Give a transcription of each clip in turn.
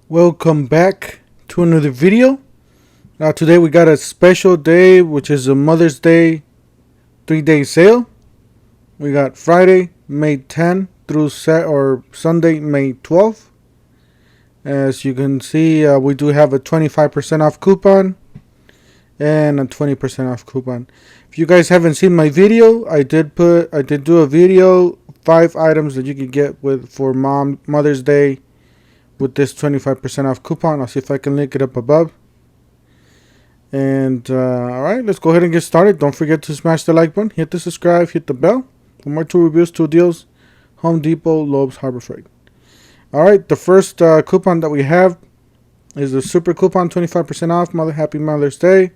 Welcome back to another video. Now today we got a special day, which is a Mother's Day 3-day sale. We got Friday, May 10 through Sunday, May 12th. As you can see, we do have a 25% off coupon and a 20% off coupon. If you guys haven't seen my video, I did do a video, 5 items that you could get for Mother's Day with this 25% off coupon. I'll see if I can link it up above. And alright, let's go ahead and get started. Don't forget to smash the like button, hit the subscribe, hit the bell for more tool reviews, tool deals, Home Depot, Lowe's, Harbor Freight. Alright, the first coupon that we have is the super coupon, 25% off, Happy Mother's Day.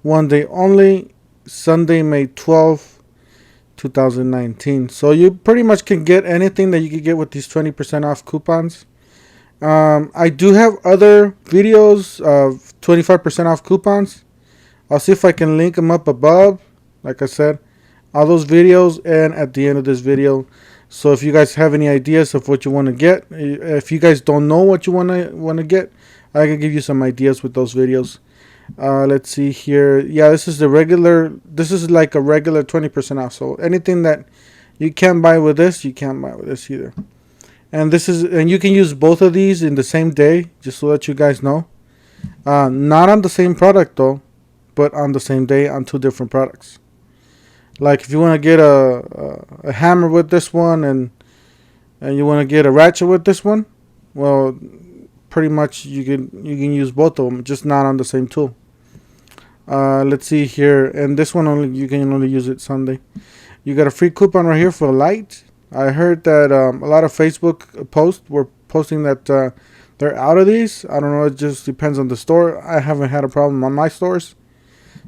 One day only, Sunday, May 12th, 2019. So you pretty much can get anything that you can get with these 20% off coupons. I do have other videos of 25% off coupons. I'll see if I can link them up above. Like I said, all those videos and at the end of this video. So if you guys have any ideas of what you want to get, if you guys don't know what you want to get, I can give you some ideas with those videos. Let's see here. Yeah, this is like a regular 20% off. So anything that you can't buy with this, you can't buy with this either. And you can use both of these in the same day, just so that you guys know. Not on the same product though, but on the same day on 2 different products. Like if you want to get a hammer with this one and you want to get a ratchet with this one, well, pretty much you can use both of them, just not on the same tool. Let's see here, and this one you can only use it Sunday. You got a free coupon right here for a light. I heard that a lot of Facebook posts were posting that they're out of these. I don't know. It just depends on the store. I haven't had a problem on my stores.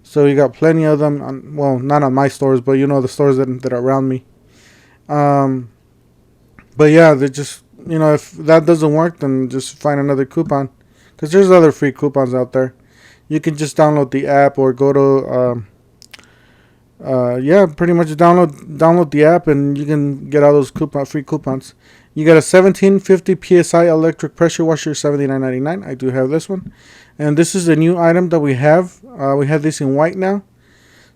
So you got plenty of them. Well, not on my stores, but the stores that are around me. But yeah, they just, if that doesn't work, then just find another coupon. Because there's other free coupons out there. You can just download the app or go to... pretty much download the app and you can get all those free coupons. You got a 1750 psi electric pressure washer, $79.99. I do have this one, and this is a new item that we have. We have this in white now.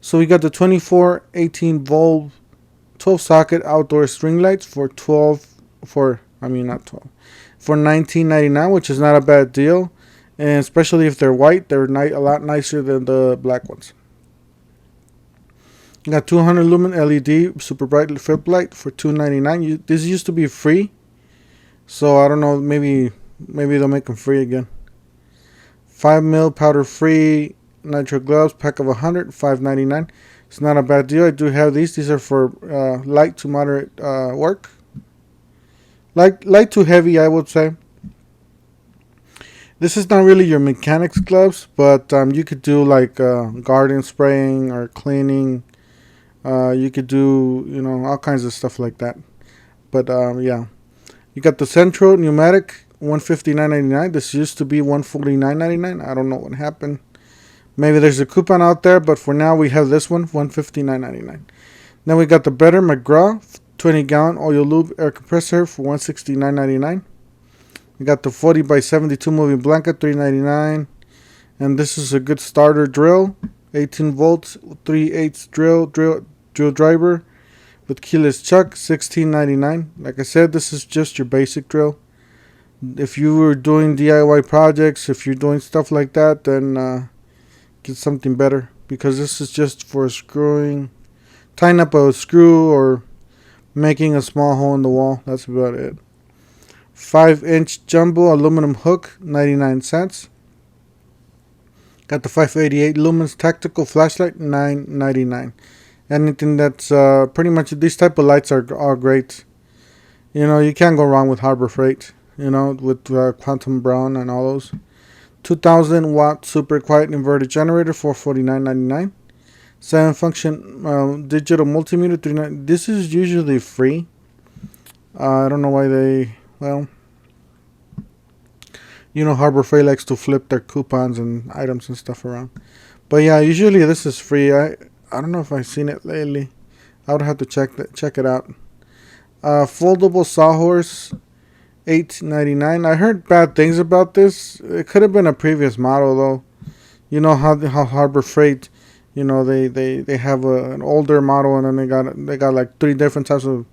So we got the 24 18 volt 12 socket outdoor string lights for $19.99, which is not a bad deal, and especially if they're white, they're a lot nicer than the black ones. You got 200 lumen LED super bright flip light for $2.99. This used to be free, so I don't know. Maybe they'll make them free again. 5mm powder free nitro gloves, pack of 100, $5.99. It's not a bad deal. I do have these. These are for light to moderate work. Light to heavy, I would say. This is not really your mechanics gloves, but you could do like garden spraying or cleaning. You could do, all kinds of stuff like that. But yeah, you got the Centro pneumatic, $159.99. This used to be $149.99. I don't know what happened. Maybe there's a coupon out there, but for now we have this one, $159.99. Then we got the Better McGraw 20-gallon oil lube air compressor for $169.99. We got the 40x72 moving blanket, $3.99. And this is a good starter drill, 18 volts, 3/8 drill driver with keyless chuck, $16.99. Like I said, this is just your basic drill. If you were doing DIY projects, if you're doing stuff like that, then get something better, because this is just for tying up a screw or making a small hole in the wall. That's about it. 5-inch jumbo aluminum hook, 99 cents. Got the 588 lumens tactical flashlight, $9.99. Anything that's pretty much, these type of lights are great. You can't go wrong with Harbor Freight. With Quantum Brown and all those. 2,000 watt super quiet inverter generator for $49.99. 7-function digital multimeter, $39. This is usually free. I don't know why Harbor Freight likes to flip their coupons and items and stuff around. But yeah, usually this is free. I don't know if I've seen it lately. I would have to check it out. Foldable sawhorse $8.99. I heard bad things about this. It could have been a previous model though. You know how Harbor Freight, you know, they have an older model, and then they got like 3 different types of.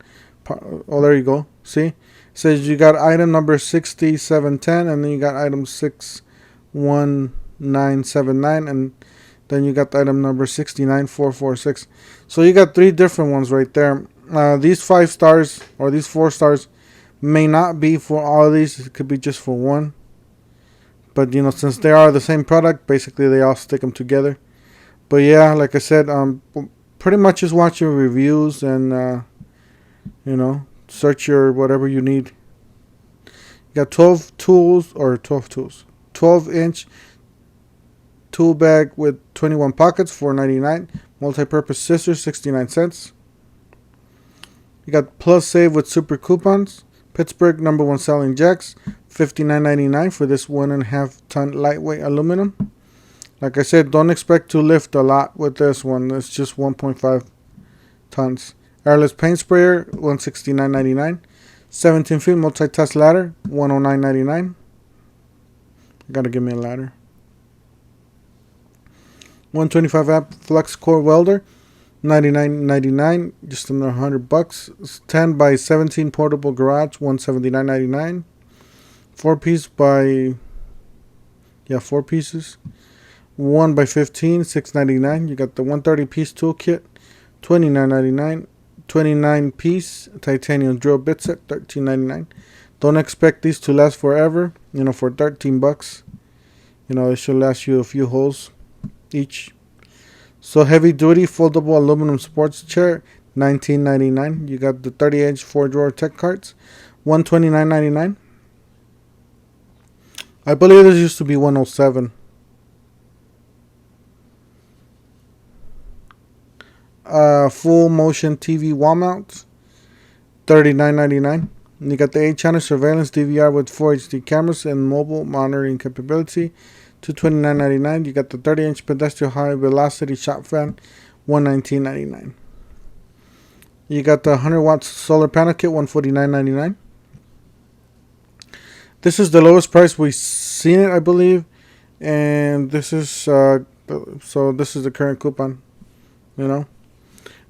Oh, there you go. See, it says you got item number 6710, and then you got item 61979, and then you got the item number 69446. So you got 3 different ones right there. These 5 stars or these 4 stars may not be for all of these. It could be just for one. But, you know, since they are the same product, basically they all stick them together. But yeah, like I said, pretty much just watch your reviews and, you know, search your whatever you need. You got 12 tools, 12-inch tool bag with 21 pockets, $4.99. Multi-purpose scissors, 69 cents. You got plus save with super coupons. Pittsburgh #1 selling jacks, $59.99 for this 1.5 ton lightweight aluminum. Like I said, don't expect to lift a lot with this one. It's just 1.5 tons. Airless paint sprayer, $169.99. 17 feet multi-task ladder, $109.99. Gotta give me a ladder. 125 amp flux core welder, $99.99, just under $100. 10 by 17 portable garage, $179.99. 4 pieces. 1 by 15, $6.99. You got the 130 piece toolkit, $29.99. 29 piece titanium drill bit set, $13.99. Don't expect these to last forever. You know, for $13, you know, it should last you a few holes each. So heavy duty foldable aluminum sports chair, $19.99. You got the 30-inch 4-drawer tech carts, $129.99. I believe this used to be $107. Full motion TV wall mounts, $39.99. You got the 8-channel surveillance DVR with 4 HD cameras and mobile monitoring capability, $229.99. You got the 30-inch pedestrian high velocity shop fan, $119.99. You got the 100 watts solar panel kit, $149.99. This is the lowest price we've seen it, I believe, and this is so this is the current coupon, you know.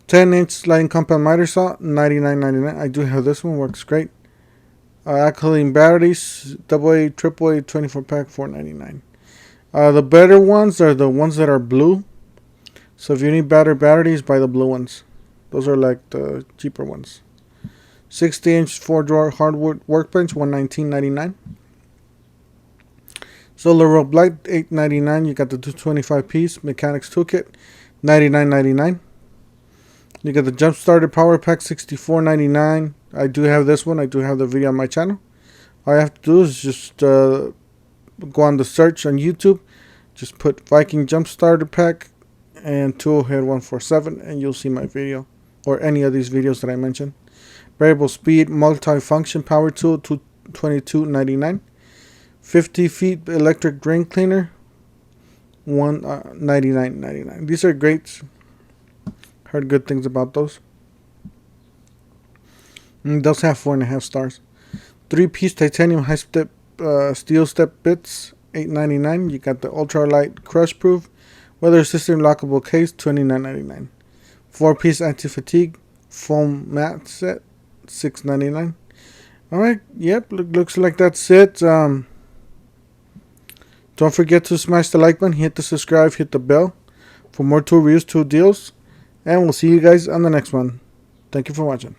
10-inch sliding compound miter saw, $99.99. I do have this one, works great. Alkaline batteries, AA, AAA, 24-pack, $4.99. The better ones are the ones that are blue. So if you need better batteries, buy the blue ones. Those are like the cheaper ones. 60-inch 4-drawer hardwood workbench, $119.99. Solar rope light, $8.99. You got the 225-piece mechanics toolkit, $99.99. You got the jump starter power pack, $64.99. I do have this one. I do have the video on my channel. All you have to do is just go on the search on YouTube. Just put Viking jump starter pack and tool head 147, and you'll see my video or any of these videos that I mentioned. Variable speed multi-function power tool, $22.99. 50 feet electric drain cleaner, $99.99. These are great. Heard good things about those. It does have 4.5 stars. 3-piece titanium high step steel step bits, $8.99. You got the ultralight crush proof weather system lockable case, $29.99. 4-piece anti-fatigue foam mat set, $6.99. All right, yep, looks like that's it. Don't forget to smash the like button, hit the subscribe, hit the bell for more tool reviews, tool deals. And we'll see you guys on the next one. Thank you for watching.